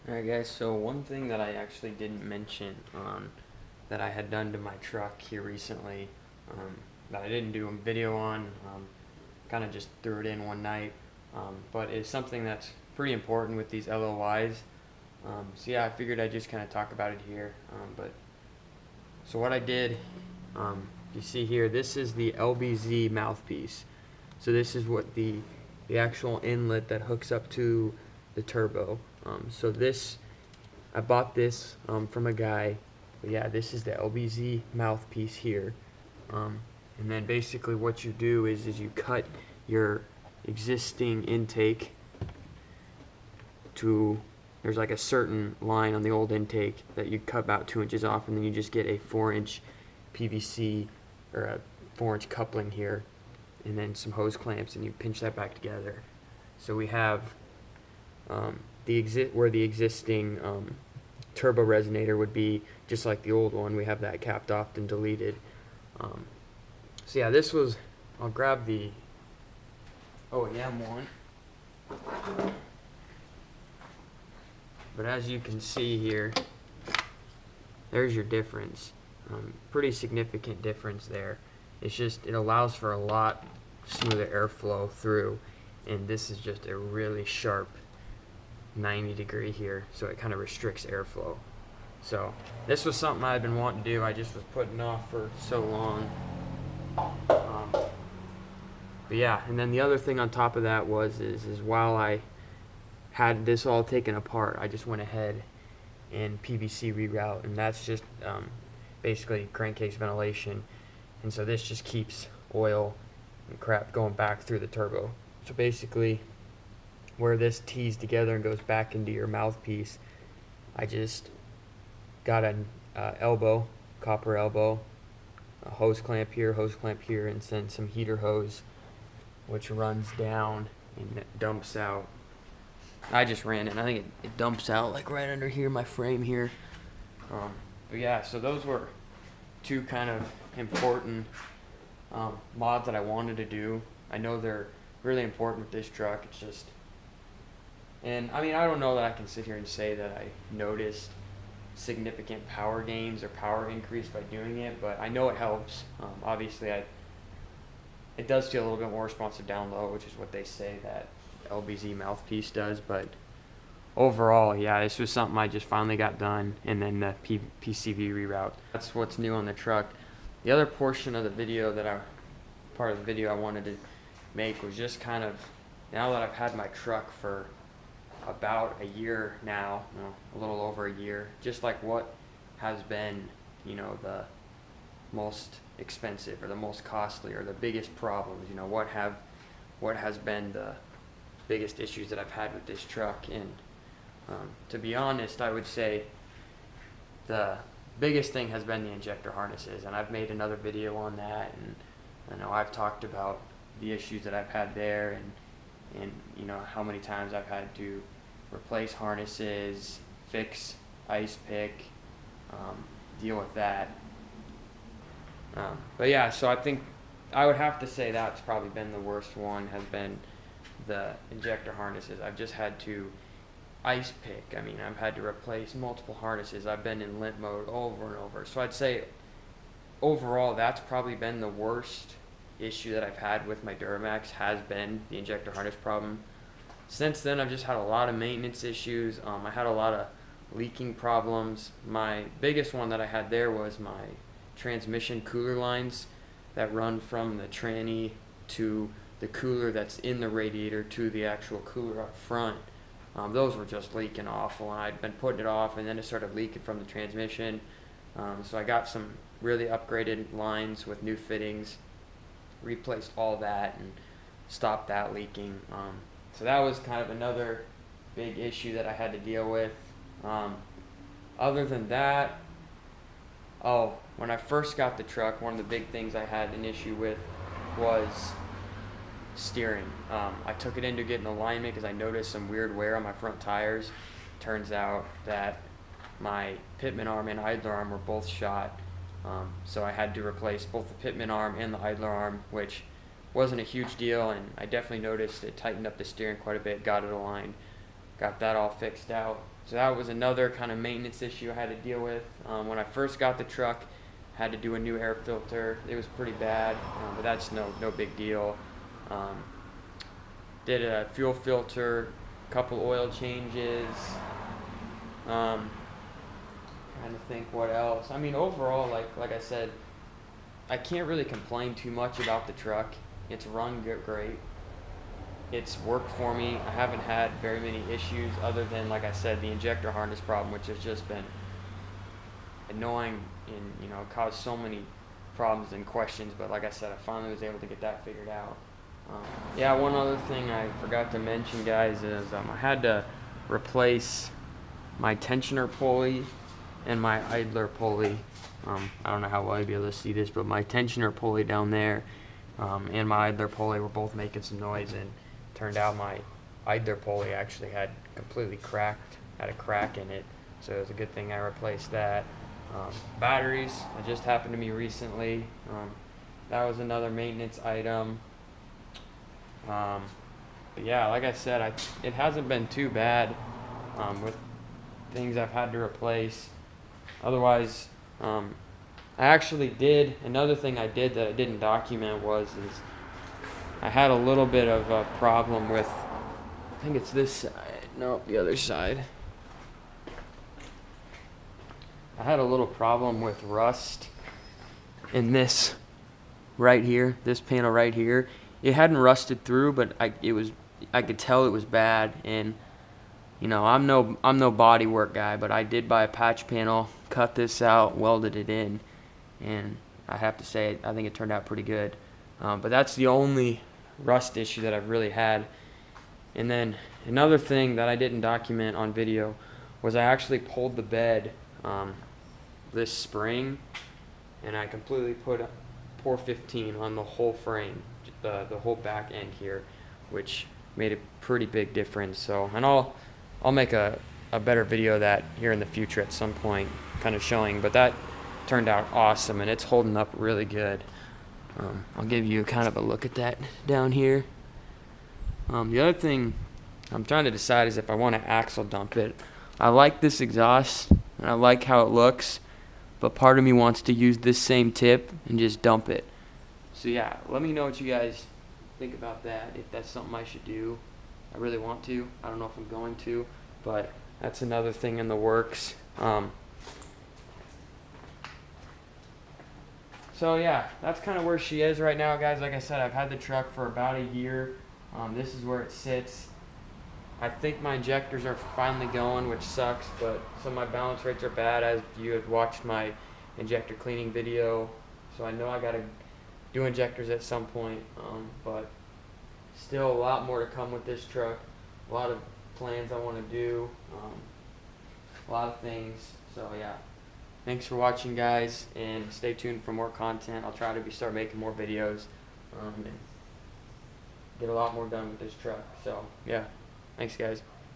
Alright guys, so one thing that I actually didn't mention that I had done to my truck here recently, that I didn't do a video on, kind of just threw it in one night, but it's something that's pretty important with these LLYs. So yeah, I figured I'd just kind of talk about it here. So what I did, you see here, this is the LBZ mouthpiece. So this is what the actual inlet that hooks up to the turbo. So this, I bought this from a guy, but yeah, this is the LBZ mouthpiece here. And then basically what you do is you cut your existing intake to, there's like a certain line on the old intake that you cut about 2 inches off, and then you just get a 4-inch PVC or a 4-inch coupling here, and then some hose clamps, and you pinch that back together. So we have where the existing turbo resonator would be, just like the old one, we have that capped off and deleted. So yeah, this was, I'll grab the OEM one. But as you can see here, there's your difference. Pretty significant difference there. It's just, it allows for a lot smoother airflow through, and this is just a really sharp 90-degree here, so it kind of restricts airflow. So this was something I've been wanting to do. I just was putting off for so long. But yeah, and then the other thing on top of that was while I had this all taken apart, I just went ahead and PVC reroute, and that's just basically crankcase ventilation, and so this just keeps oil and crap going back through the turbo. So basically, where this tees together and goes back into your mouthpiece, I just got an copper elbow, a hose clamp here, and then some heater hose, which runs down and dumps out. I just ran it, and I think it dumps out like right under here, my frame here. But yeah, so those were two kind of important mods that I wanted to do. I know they're really important with this truck. It's just, and I mean, I don't know that I can sit here and say that I noticed significant power gains or power increase by doing it, but I know it helps. Obviously, it does feel a little bit more responsive down low, which is what they say that LBZ mouthpiece does. But overall, yeah, this was something I just finally got done, and then the PCV reroute. That's what's new on the truck. The other portion of the video part of the video I wanted to make was just kind of, now that I've had my truck for about a year now, a little over a year, just like what has been, the most expensive or the most costly or the biggest problems, what has been the biggest issues that I've had with this truck. And to be honest, I would say the biggest thing has been the injector harnesses, and I've made another video on that, and I know I've talked about the issues that I've had there, and how many times I've had to replace harnesses, fix ice pick, deal with that. But yeah, so I think I would have to say that's probably been the worst one, has been the injector harnesses. I've just had to ice pick. I mean, I've had to replace multiple harnesses. I've been in limp mode over and over. So I'd say overall that's probably been the worst issue that I've had with my Duramax, has been the injector harness problem. Since then, I've just had a lot of maintenance issues. I had a lot of leaking problems. My biggest one that I had there was my transmission cooler lines that run from the tranny to the cooler that's in the radiator to the actual cooler up front. Those were just leaking awful, and I'd been putting it off, and then it started leaking from the transmission. So I got some really upgraded lines with new fittings, replaced all that, and stopped that leaking. So that was kind of another big issue that I had to deal with. Other than that, when I first got the truck, one of the big things I had an issue with was steering. I took it in to get an alignment because I noticed some weird wear on my front tires. Turns out that my pitman arm and idler arm were both shot. So I had to replace both the pitman arm and the idler arm, which wasn't a huge deal, and I definitely noticed it tightened up the steering quite a bit, got it aligned, got that all fixed out. So that was another kind of maintenance issue I had to deal with. When I first got the truck, had to do a new air filter. It was pretty bad, but that's no big deal. Did a fuel filter, couple oil changes. Trying to think what else. I mean, overall, like I said, I can't really complain too much about the truck. It's run great. It's worked for me. I haven't had very many issues other than, like I said, the injector harness problem, which has just been annoying and caused so many problems and questions. But like I said, I finally was able to get that figured out. Yeah, one other thing I forgot to mention, guys, is I had to replace my tensioner pulley and my idler pulley. I don't know how well you'll be able to see this, but my tensioner pulley down there and my idler pulley were both making some noise, and turned out my idler pulley actually had completely had a crack in it, so it was a good thing I replaced that. Batteries, it just happened to me recently. That was another maintenance item. But yeah, like I said, it hasn't been too bad with things I've had to replace. Otherwise, I actually did, another thing I did that I didn't document is I had a little bit of a problem with, I think it's this side, no, the other side. I had a little problem with rust in this right here, this panel right here. It hadn't rusted through, but I could tell it was bad. And I'm no body work guy, but I did buy a patch panel, cut this out, welded it in, and I have to say I think it turned out pretty good. But that's the only rust issue that I've really had. And then another thing that I didn't document on video was I actually pulled the bed this spring, and I completely put 415 on the whole frame, the whole back end here, which made a pretty big difference. So, and I'll make a better video of that here in the future at some point, kind of showing, but that turned out awesome, and it's holding up really good. I'll give you kind of a look at that down here. The other thing I'm trying to decide is if I want to axle dump it. I like this exhaust, and I like how it looks, but part of me wants to use this same tip and just dump it. So yeah, let me know what you guys think about that, if that's something I should do. I really want to. I don't know if I'm going to, but that's another thing in the works. So yeah, that's kind of where she is right now, guys. Like I said, I've had the truck for about a year. This is where it sits. I think my injectors are finally going, which sucks, but some of my balance rates are bad, as you had watched my injector cleaning video. So I know I got to do injectors at some point, but still a lot more to come with this truck. A lot of plans I want to do, a lot of things. So yeah, thanks for watching, guys, and stay tuned for more content. I'll try to start making more videos and get a lot more done with this truck. So yeah, thanks, guys.